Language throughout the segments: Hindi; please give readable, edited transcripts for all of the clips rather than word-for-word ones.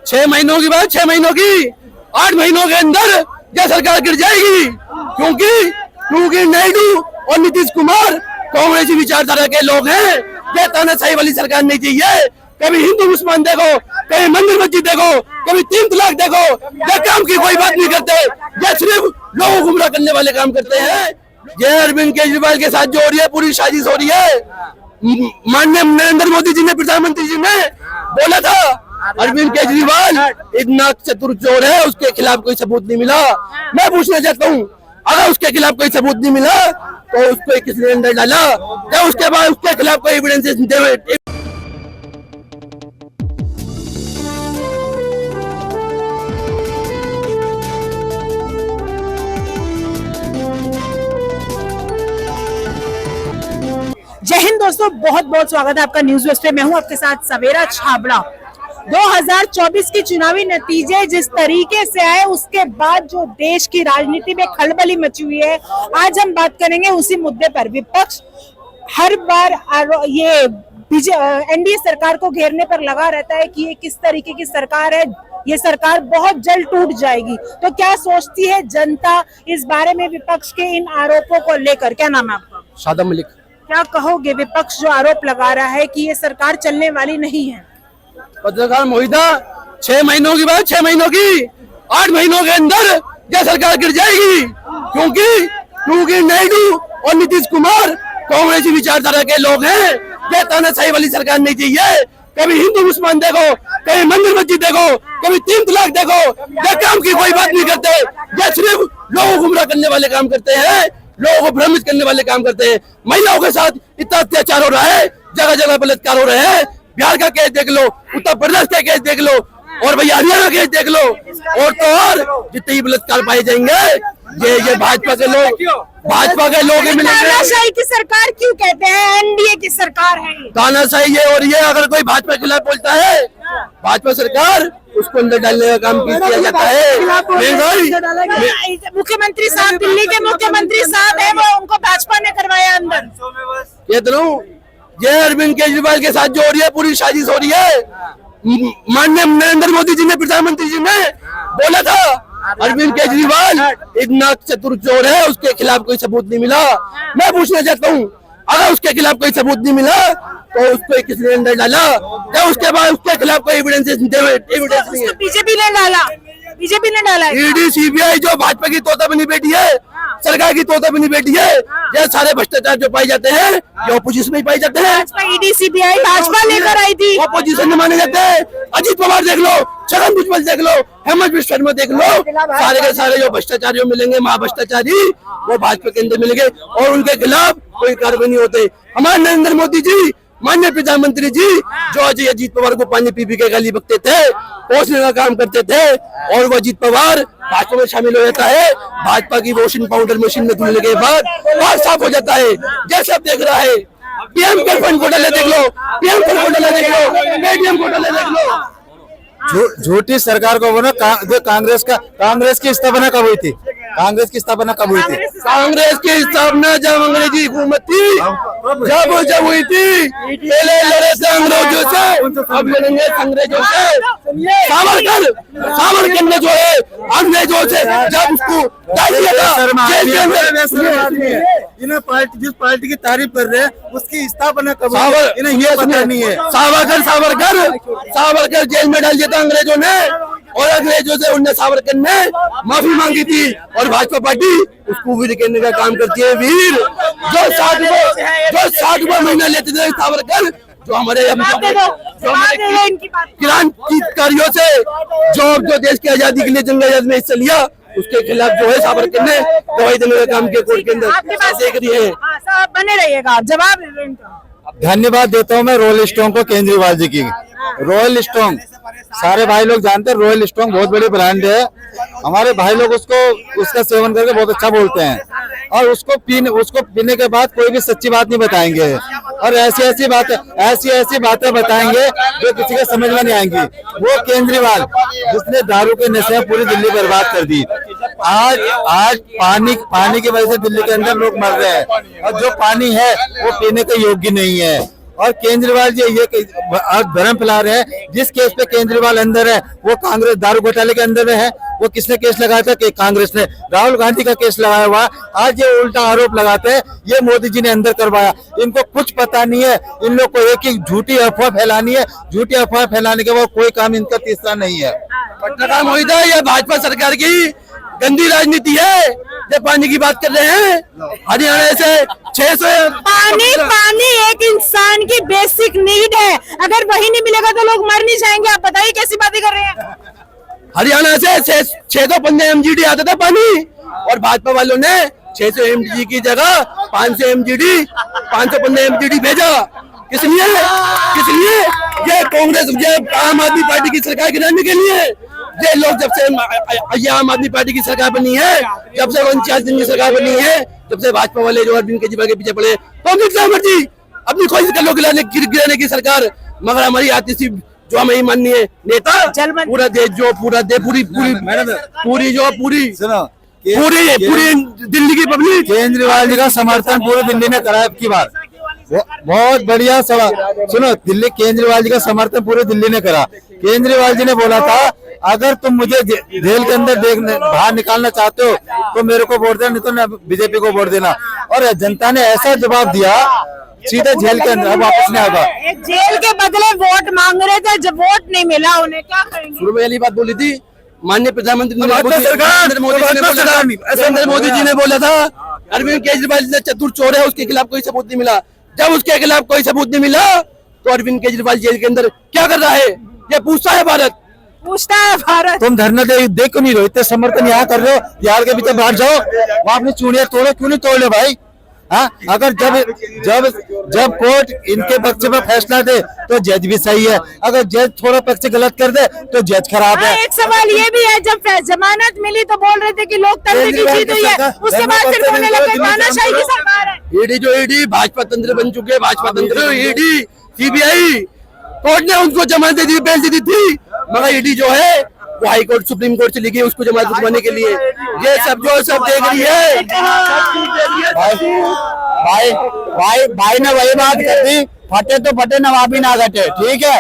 6 महीनों की बात 6 महीनों की 8 महीनों के अंदर यह सरकार गिर जाएगी, क्योंकि नायडू और नीतीश कुमार कांग्रेसी विचारधारा के लोग हैं। यह तानाशाही वाली सरकार नहीं चाहिए। कभी हिंदू मुसलमान देखो, कभी मंदिर मस्जिद देखो, कभी 3 तलाक देखो, यह काम की कोई बात नहीं करते। यह सिर्फ लोगों को गुमराह करने वाले काम करते हैं। यह अरविंद केजरीवाल के साथ जो हो रही है पूरी साजिश हो रही है। माननीय नरेंद्र मोदी जी ने, प्रधानमंत्री जी ने बोला था अरविंद केजरीवाल एक नाक चतुर चोर है, उसके खिलाफ कोई सबूत नहीं मिला। मैं पूछना चाहता हूँ, अगर उसके खिलाफ कोई सबूत नहीं मिला तो उसको किसने अंदर डाला, या उसके बाद उसके खिलाफ कोई एविडेंस जय हिंद दोस्तों, बहुत बहुत स्वागत है आपका न्यूज वेस्ट पे। मैं हूं आपके साथ सवेरा छाबड़ा। 2024 की चुनावी नतीजे जिस तरीके से आए, उसके बाद जो देश की राजनीति में खलबली मची हुई है, आज हम बात करेंगे उसी मुद्दे पर। विपक्ष हर बार ये एनडीए सरकार को घेरने पर लगा रहता है कि ये किस तरीके की सरकार है, ये सरकार बहुत जल्द टूट जाएगी। तो क्या सोचती है जनता इस बारे में विपक्ष के इन आरोपों को लेकर? क्या नाम है आपका? शादाब मलिक। क्या कहोगे विपक्ष जो आरोप लगा रहा है कि ये सरकार चलने वाली नहीं है? पत्रकार मोहिता, 6 महीनों की बात 6 महीनों की 8 महीनों के अंदर यह सरकार गिर जाएगी, क्योंकि नायडू और नीतीश कुमार कांग्रेसी विचारधारा के लोग हैं। यह तानाशाही वाली सरकार नहीं चाहिए। कभी हिंदू मुसलमान देखो, कभी मंदिर मस्जिद देखो, कभी 3 तलाक देखो, यह काम की कोई बात नहीं करते। यह सिर्फ लोगों को गुमराह करने वाले काम करते हैं, लोगों को भ्रमित करने वाले काम करते हैं। महिलाओं के साथ इतना अत्याचार हो रहा है, जगह जगह बलात्कार हो रहे हैं। बिहार का केस देख लो, उत्तर प्रदेश का केस देख लो, और भैया हरियाणा केस देख लो, और तो और जितने बलात्कार पाए जाएंगे ये भाजपा के लोग मिलेंगे। तानाशाही की सरकार क्यों कहते हैं? एनडीए की सरकार है। तानाशाही ये हो रही है। अगर कोई भाजपा के खिलाफ बोलता है, भाजपा सरकार उसको अंदर डालने का काम किया जाता है। मुख्यमंत्री साहब, दिल्ली के मुख्यमंत्री साहब है, वो उनको भाजपा ने करवाया अंदर। ये तो ये अरविंद केजरीवाल के साथ जो हो रही है पूरी साजिश हो रही है। माननीय नरेंद्र मोदी जी ने, प्रधानमंत्री जी ने बोला था अरविंद केजरीवाल एक नाक चतुर चोर है, उसके खिलाफ कोई सबूत नहीं मिला। मैं पूछना चाहता हूँ, अगर उसके खिलाफ कोई सबूत नहीं मिला तो उसको किसने अंदर डाला, या उसके बाद उसके खिलाफ कोई एविडेंस नहीं है? बीजेपी ने डाला। ईडी सीबीआई जो भाजपा की तोता बनी बेटी है, सरकार की तोता बनी बेटी है, ये सारे भ्रष्टाचार जो पाए जाते हैं ये ऑपोजिशन में पाए जाते हैं। ईडी सीबीआई भाजपा लेकर आई थी, ऑपोजिशन में माने जाते हैं। अजीत पवार देख लो, छगन भुजबल देख लो, हेमंत बिश्व शर्मा देख लो, सारे के सारे जो भ्रष्टाचारी मिलेंगे, महाभ्रष्टाचारी, वो भाजपा के अंदर मिलेंगे और उनके खिलाफ कोई कार्रवाई नहीं होते। हमारे नरेंद्र मोदी जी, माननीय प्रधानमंत्री जी, जो अजीत पवार को पानी पी के गाली बकते थे, पोषने का काम करते थे, और वो अजीत पवार भाजपा में शामिल हो जाता है। भाजपा की वॉशिंग पाउडर मशीन में धुलने के बाद बाल साफ हो जाता है। जैसे आप देख रहा है, पीएम के फंड घोटाले देख लो, पीएम फंड घोटाले देख लो, पेटीएम घोटाले देख लो। झूठी सरकार को जो कांग्रेस की स्थापना कब हुई थी? कांग्रेस की स्थापना कब हुई थी? कांग्रेस की स्थापना जब अंग्रेजी हुकूमत थी, जब हुई थी। पहले लड़े थे अंग्रेजों से, अब लड़ेंगे अंग्रेजों से। सावरकर ने जो है अंग्रेजों से जब उसको डाल दिया था, जिस पार्टी की तारीफ कर रहे हैं उसकी स्थापना कब हुई? इन्हें ये पता नहीं है। सावरकर जेल में डाल दिया था अंग्रेजों ने, और अंग्रेजों से उनने सावरकर ने माफी मांगी थी, और भाजपा पार्टी उसको वीर कहने का काम करती है। वीर जो 60वां महीना लेते थे सावरकर, जो हमारे क्रांतिकारियों से जो देश की आजादी के लिए जंग आजाद में हिस्सा लिया, उसके खिलाफ जो है सावरकर ने दवाई देने का काम किया कोर्ट के अंदर। देख रही है, बने रहिएगा। जवाब धन्यवाद देता हूँ मैं रॉयल स्ट्रॉन्ग को, केजरीवाल जी की। रॉयल स्ट्रॉन्ग सारे भाई लोग जानते हैं, रॉयल स्ट्रॉन्ग बहुत बड़ी ब्रांड है। हमारे भाई लोग उसका सेवन करके बहुत अच्छा बोलते हैं, और उसको पीने के बाद कोई भी सच्ची बात नहीं बताएंगे, और ऐसी बातें बताएंगे जो किसी के समझ में नहीं आएंगी। वो केजरीवाल जिसने दारू के नशे में पूरी दिल्ली बर्बाद कर दी। आज पानी की वजह से दिल्ली के अंदर लोग मर रहे हैं, और जो पानी है वो पीने के योग्य नहीं है। और केजरीवाल जी ये भ्रम फैला रहे हैं। जिस केस पे केजरीवाल अंदर है वो कांग्रेस दारू घोटाले के अंदर में है। वो किसने केस लगाया था? कि कांग्रेस ने। राहुल गांधी का केस लगाया हुआ। आज ये उल्टा आरोप लगाते हैं ये मोदी जी ने अंदर करवाया। इनको कुछ पता नहीं है। इन लोग को एक ही झूठी अफवाह फैलानी है। झूठी अफवाह फैलाने के बाद कोई काम इनका तीसरा नहीं है। पटना मोहित है, ये भाजपा सरकार की गंदी राजनीति है। जब पानी की बात कर रहे हैं, हरियाणा से 600 पानी एक इंसान की बेसिक नीड है। अगर वही नहीं मिलेगा तो लोग मर नहीं जाएंगे। आप बताइए कैसी बातें कर रहे हैं। हरियाणा से 615 MGD आता था पानी, और भाजपा वालों ने 600 MGD की जगह 515 MGD भेजा। किस लिए? ये कांग्रेस, ये आम आदमी पार्टी की सरकार गिराने के लिए। ये लोग जब से ये आम आदमी पार्टी की सरकार बनी है, जब से 49 दिन की सरकार बनी है, जब से भाजपा वाले जो अरविंद केजरीवाल के पीछे पड़े, तो जितना मर्जी अपनी कोशिश कर लो गिराने की सरकार, मगर हमारी आती सी जो हमें माननी है नेता पूरा देश जो पूरी दिल्ली की पब्लिक केजरीवाल जी का समर्थन पूरे दिल्ली ने करा की बार। बहुत बढ़िया सवाल। सुनो, दिल्ली केजरीवाल जी का समर्थन पूरे दिल्ली ने करा। केजरीवाल जी ने बोला था अगर तुम मुझे जेल के अंदर बाहर निकालना चाहते हो तो मेरे को वोट देना, नहीं तो बीजेपी को वोट देना। और जनता ने ऐसा जवाब दिया, सीधे जेल के अंदर वापस नहीं आएगा। जेल के बदले वोट मांग रहे थे, जब वोट नहीं मिला उन्हें क्या करेंगे? शुरू में वाली बात बोली थी माननीय प्रधानमंत्री नरेंद्र मोदी जी ने बोला था अरविंद केजरीवाल चतुर चोर है, उसके खिलाफ कोई सबूत नहीं मिला। जब उसके खिलाफ कोई सबूत नहीं मिला तो अरविंद केजरीवाल जेल के अंदर क्या कर रहा है? ये पूछता है भारत। तुम धरना देख क्यों नहीं रहे? इतने समर्थन यहाँ कर रहे हो, बिहार के भीतर बाहर जाओ, वहाँ अपनी चूड़ियां तोड़ो, क्यों नहीं तोड़ ले भाई? हाँ, अगर जब कोर्ट इनके पक्ष में फैसला दे तो जज भी सही है, अगर जज थोड़ा पक्ष गलत कर दे तो जज खराब है। एक सवाल ये भी है, जब जमानत मिली तो बोल रहे थे कि लोकतंत्र की जीत हुई है, उसके बाद फिर बोलने लगे तानाशाही की सरकार है। ईडी भाजपा तंत्र बन चुके हैं। भाजपा तंत्र, ईडी, सीबीआई, कोर्ट ने उनको जमानत दी, बेल दी थी, मगर ईडी जो है वो हाई कोर्ट सुप्रीम कोर्ट चली गई उसको जमानत दिलवाने के लिए। ये सब देख रही है। भाई ने वही बात कर दी, फटे तो फटे नवाबी ना घटे। ठीक है,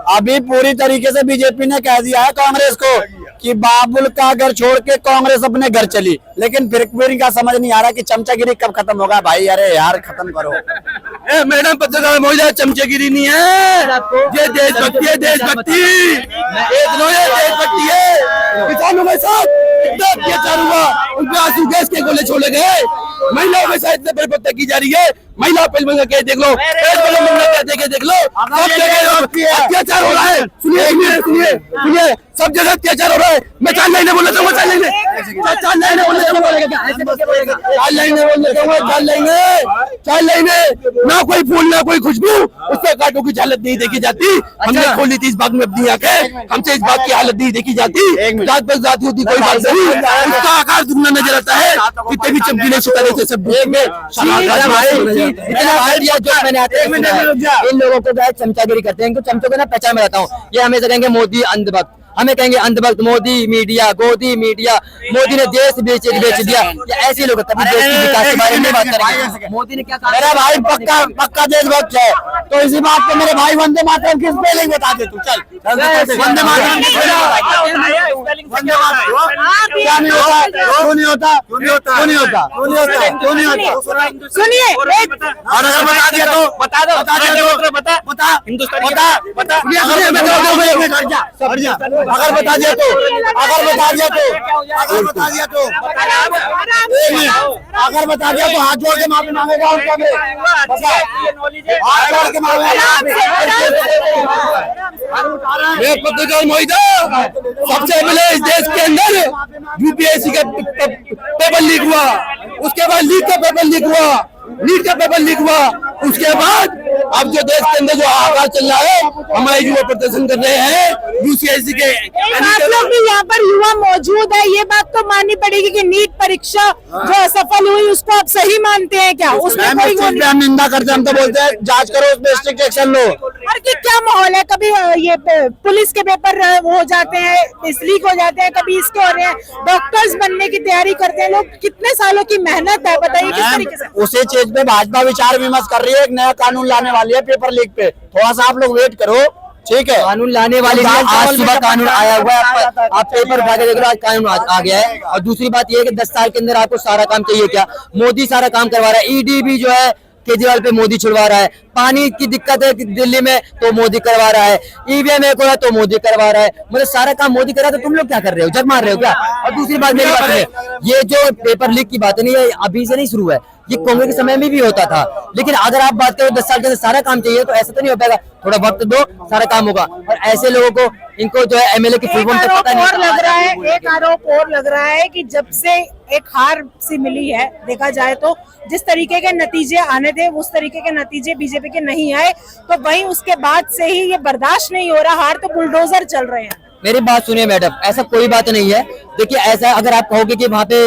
अभी पूरी तरीके से बीजेपी ने कह दिया है कांग्रेस को कि बाबुल का घर छोड़ के कांग्रेस अपने घर चली, लेकिन फिर इनका समझ नहीं आ रहा कि चमचागिरी कब खत्म होगा। भाई अरे यार खत्म करो। मैडम पत्रकार महोदय, चमचेगिरी नहीं है, ये देशभक्ति है। देशभक्ति है। किसानों के साथ इतना अत्याचार हुआ, उनके आंसू गैस के गोले छोड़े गए, महिलाओं के साथ इतने बेपत्ता की जा रही है। महिला पहलवान का देख लो, देख लो, सब जगह अत्याचार हो रहा है। सुनिए, सब जगह अत्याचार हो रहा है। मैं 4 लाइनें बोल रहा हूँ, 4 लाइनें, ना कोई फूल ना कोई खुशबू, उससे कांटों की हालत नहीं देखी जाती। हमने खोली थी इस बाग में अपनी आंखें, हमसे इस बाग की हालत नहीं देखी जाती। जात पर जाती होती कोई बात नहीं, उसका आकार दुगना नजर आता है। कितने भी चमकीले सितारे से सब देख में इन लोगों को चमचागिरी करते हैं, इनको चमचों को ना पहचान में रहता हूँ। ये हमेशा कहेंगे मोदी अंधभक्त, हमें कहेंगे अंधभक्त, मोदी मीडिया, गोदी मीडिया, मोदी ने देश बेच दिया। ये ऐसे लोग तभी देश की विकास के बारे में बात करेंगे। मोदी ने क्या कहा? मेरा भाई पक्का देशभक्त है, तो इसी बात पे मेरे भाई वंदे मातरम की स्पेलिंग बता दे तू। चल वंदे मातरम क्या नहीं होता? क्यों नहीं होता? सुनिए, और अगर बता दिया तो बता दो, हिंदुस्तानी अगर बता दिया तो हाथ जोड़ के माफी मांगेगा उनका भी। हाथ जोड़ के मांगेगा। पत्रकार मोहित, सबसे पहले इस देश के अंदर यूपीएससी का पेपर लीक हुआ, उसके बाद नीट का पेपर लीक हुआ, उसके बाद अब जो देश के अंदर जो हाहाकार चल रहा है, हमारे युवा प्रदर्शन कर रहे हैं यूपीएससी के। आप लोग भी यहाँ पर युवा मौजूद है, ये बात तो माननी पड़ेगी कि नीट परीक्षा जो असफल हुई उसको आप सही मानते हैं क्या? उसमें कोई हम निंदा करते हैं, हम तो बोलते हैं जांच करो, उस पर स्ट्रिक्ट एक्शन लो। और कि क्या माहौल है? कभी ये पुलिस के पेपर हो जाते हैं, लीक हो जाते हैं, कभी इसके हो रहे हैं, डॉक्टर्स बनने की तैयारी करते हैं लोग। कितने सालों की मेहनत है, बताइए किस तरीके से? उसी चीज पे भाजपा विचार विमर्श कर रही है। ये एक नया कानून लाने वाली है पेपर लीक पे, थोड़ा सा आप लोग वेट करो, ठीक है। कानून लाने वाले हैं, आज सुबह कानून आया हुआ है, आप पेपर उठा के देख रहे हो, आज कानून आ गया है। और दूसरी बात ये है कि 10 साल के अंदर आपको सारा काम चाहिए क्या? मोदी सारा काम करवा रहा है। ईडी भी जो है केजरीवाल पे मोदी छुड़वा रहा है। पानी की दिक्कत है दिल्ली में तो मोदी करवा रहा है। ईवीएम एक हो रहा है तो मोदी करवा रहा है। मतलब सारा काम मोदी कर रहा है, तो तुम लोग क्या कर रहे हो? जग मार रहे हो क्या? और दूसरी बात मेरी बात है, ये जो पेपर लीक की बात नहीं है, अभी से नहीं शुरू है, ये कांग्रेस के समय में भी होता था। लेकिन अगर आप बात करो 10 साल के अंदर सारा काम चाहिए, तो ऐसा तो नहीं हो पाएगा। थोड़ा वक्त दो, सारा काम होगा। और ऐसे लोगों को, इनको जो है एमएलए की फुल फॉर्म तक पता नहीं। एक आरोप और लग रहा है कि जब से एक हार सी मिली है, देखा जाए तो जिस तरीके के नतीजे आने थे उस तरीके के नतीजे बीजेपी के नहीं आए, तो वहीं उसके बाद से ही ये बर्दाश्त नहीं हो रहा, हार तो बुलडोजर चल रहे हैं। मेरी बात सुनिए मैडम, ऐसा कोई बात नहीं है। देखिए ऐसा, अगर आप कहोगे कि वहाँ पे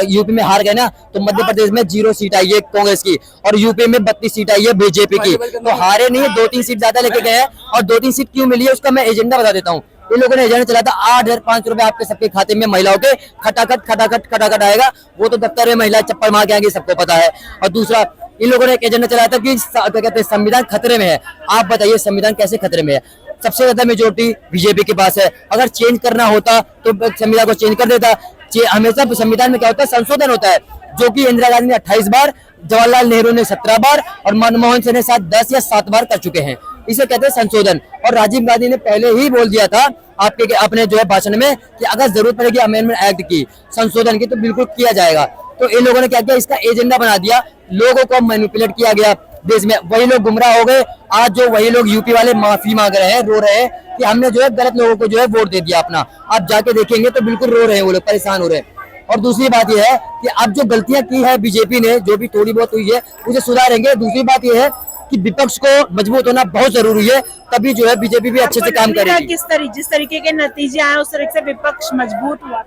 यूपी में हार गए ना, तो मध्य प्रदेश में 0 सीट आई है कांग्रेस की, और यूपी में 32 सीट आई है बीजेपी की। तो हारे नहीं है, 2-3 सीट ज्यादा लेके गए हैं। और 2-3 सीट क्यों मिली है उसका मैं एजेंडा बता देता हूँ। इन लोगों ने एजेंडा चला था 8,500 रुपए आपके सबके खाते में महिलाओं के खटाखट आएगा। वो तो दफ्तर में महिलाएं चप्पल मार के आएंगी, सबको पता है। और दूसरा, इन लोगों ने एक एजेंडा चलाया था कि क्या कहते हैं, संविधान खतरे में है। आप बताइए संविधान कैसे खतरे में है? सबसे ज्यादा मेजोरिटी बीजेपी के पास है। अगर चेंज करना होता तो संविधान को चेंज कर देता। हमेशा संविधान में क्या होता है, संशोधन होता है, जो कि इंदिरा गांधी ने 28 बार, जवाहरलाल नेहरू ने 17 बार और मनमोहन सिंह ने शायद 10 या 7 बार कर चुके हैं। इसे कहते हैं संशोधन। और राजीव गांधी ने पहले ही बोल दिया था आपके अपने जो है भाषण में कि अगर जरूरत पड़ेगी अमेंडमेंट एक्ट की, संशोधन की, तो बिल्कुल किया जाएगा। तो इन लोगों ने क्या किया, इसका एजेंडा बना दिया, लोगों को मैनिपुलेट किया गया देश में। वही लोग गुमराह हो गए। आज जो वही लोग यूपी वाले माफी मांग रहे हैं, रो रहे हैं कि हमने जो है गलत लोगों को जो है वोट दे दिया अपना। आप जाके देखेंगे तो बिल्कुल रो रहे हैं वो लोग, परेशान हो रहे हैं। और दूसरी बात यह है कि अब जो गलतियां की है बीजेपी ने, जो भी थोड़ी बहुत हुई है, उसे सुधारेंगे। दूसरी बात यह है कि विपक्ष को मजबूत होना बहुत जरूरी है, तभी जो है बीजेपी भी अच्छे से काम करेगी। जिस तरीके के नतीजे आए उस तरीके से विपक्ष मजबूत हुआ।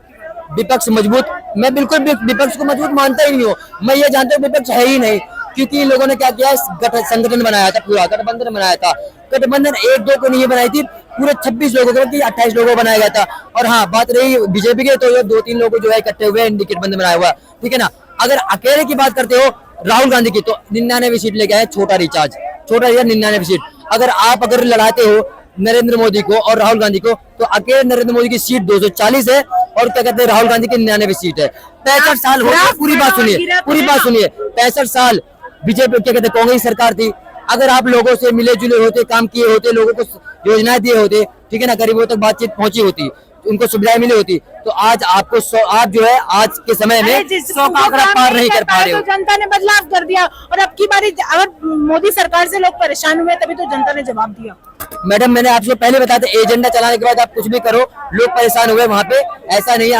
विपक्ष मजबूत, मैं बिल्कुल विपक्ष को मजबूत मानता ही नहीं हूँ। मैं ये जानता हूँ विपक्ष है ही नहीं, क्योंकि इन लोगों ने क्या किया, संगठन बनाया था, पूरा गठबंधन बनाया था। गठबंधन 1-2 को नहीं बनाई थी, पूरे 26 लोगों को, 28 लोगों को बनाया गया था। और हाँ, बात रही बीजेपी के, तो ये 2-3 लोग जो है इकट्ठे हुए गठबंधन बनाया हुआ, ठीक है ना। अगर अकेले की बात करते हो राहुल गांधी की, तो 99 सीट लेके आए, छोटा रिचार्ज 99 सीट। अगर लड़ाते हो नरेंद्र मोदी को और राहुल गांधी को, तो अकेले नरेंद्र मोदी की सीट 240 है, और क्या कहते हैं राहुल गांधी की 99 सीट है। 65 साल हो गए, पूरी बात सुनिए, 65 साल बीजेपी क्या कहते हैं कांग्रेस सरकार थी। अगर आप लोगों से मिले जुले होते, काम किए होते, लोगों को योजनाएं दिए होते, ठीक है ना, गरीबों तक बातचीत पहुंची होती, उनको सुविधाएं मिली होती, तो आज आपको आप जो है आज के समय में 100 का आंकड़ा पार नहीं कर पा रहे हो। तो जनता ने बदलाव कर दिया, और अब की बारी अगर मोदी सरकार से लोग परेशान हुए, तभी तो जनता ने जवाब दिया। मैडम, मैंने आपको पहले बताया था, एजेंडा चलाने के बाद आप कुछ भी करो, लोग परेशान हुए वहाँ पे। ऐसा नहीं है,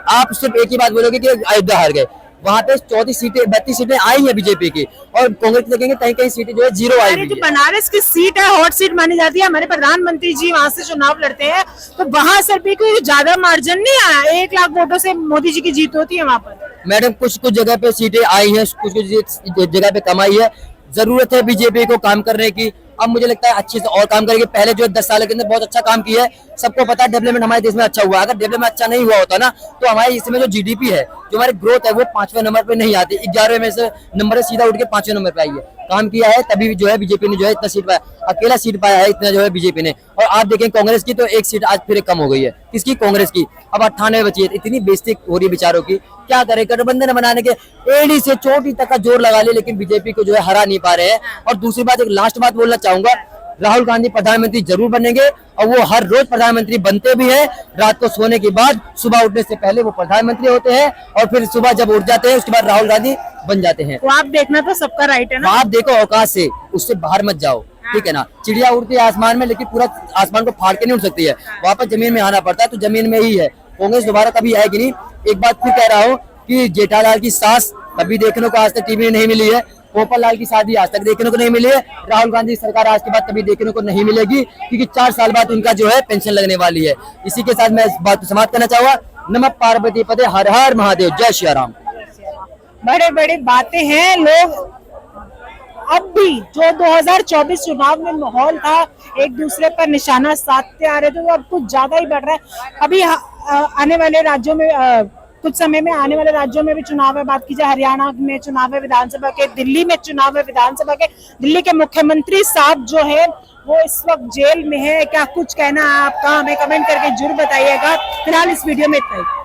आप सिर्फ एक ही बात बोलोगे कि अयोध्या हार गए। वहाँ पे 32 सीटें आई है बीजेपी की, और कांग्रेस देखेंगे कहीं सीटें जो है 0 आई हुई है। बनारस की सीट है, हॉट सीट मानी जाती है, हमारे प्रधानमंत्री जी वहाँ से चुनाव लड़ते हैं, तो वहाँ सर भी कोई ज्यादा मार्जिन नहीं आया, 1 लाख वोटों से मोदी जी की जीत होती है वहाँ पर। मैडम, कुछ जगह पे सीटें आई हैं, कुछ जगह पे कम आई है। जरूरत है बीजेपी को काम करने की। अब मुझे लगता है अच्छे से और काम करेगी। पहले जो 10 साल के अंदर बहुत अच्छा काम किया है, सबको पता है डेवलपमेंट हमारे देश में अच्छा हुआ। अगर डेवलपमेंट अच्छा नहीं हुआ होता ना, तो हमारे इसमें जो जीडीपी है, जो हमारी ग्रोथ है, वो 5वें नंबर पे नहीं आती, 11वें में से नंबर सीधा उठ के 5वें नंबर पे आई है। काम किया है तभी जो है बीजेपी ने जो है इतना सीट पाया, अकेला सीट पाया है इतना जो है बीजेपी ने। और आप देखें कांग्रेस की तो 1 सीट आज फिर कम हो गई है। किसकी? कांग्रेस की। अब 98 बची है। इतनी बेइज्जती हो रही है बेचारों की, क्या करे। गठबंधन बनाने के एड़ी से चोटी तक का जोर लगा ले, लेकिन बीजेपी को जो है हरा नहीं पा रहे हैं। और दूसरी बात, एक लास्ट बात बोलना चाहूंगा, राहुल गांधी प्रधानमंत्री जरूर बनेंगे, और वो हर रोज प्रधानमंत्री बनते भी हैं। रात को सोने के बाद, सुबह उठने से पहले वो प्रधानमंत्री होते हैं, और फिर सुबह जब उठ जाते हैं उसके बाद राहुल गांधी बन जाते हैं। तो आप देखना तो सबका राइट है ना। आप देखो औकात से, उससे बाहर मत जाओ, ठीक है ना। चिड़िया उड़ती है आसमान में, लेकिन पूरा आसमान को फाड़ के नहीं उड़ सकती है, वापस जमीन में आना पड़ता है। तो जमीन में ही है। कांग्रेस दोबारा कभी आएगी नहीं। एक बात फिर कह रहा हूँ कि जेठालाल की सास कभी देखने को आज तक टीवी में नहीं मिली है, पोपटलाल की शादी आज तक देखने को नहीं मिली है, राहुल गांधी सरकार आज के बाद कभी देखने को नहीं मिलेगी, क्योंकि 4 साल बाद उनका जो है पेंशन लगने वाली है। इसी के साथ मैं इस बात को समाप्त करना चाहूंगा। नमः पार्वती पते, हर हर महादेव, जय श्री राम। बड़े बड़े बातें हैं। लोग अब भी जो 2024 चुनाव में माहौल था, एक दूसरे पर निशाना साधते आ रहे थे, वो अब कुछ ज्यादा ही बढ़ रहा है। अभी आने वाले राज्यों में कुछ समय में आने वाले राज्यों में भी चुनाव है, बात की जाए हरियाणा में चुनाव है विधानसभा के, दिल्ली में चुनाव है विधानसभा के, दिल्ली के मुख्यमंत्री साहब जो है वो इस वक्त जेल में है। क्या कुछ कहना है आपका, हमें कमेंट करके जरूर बताइएगा। फिलहाल इस वीडियो में इतना ही।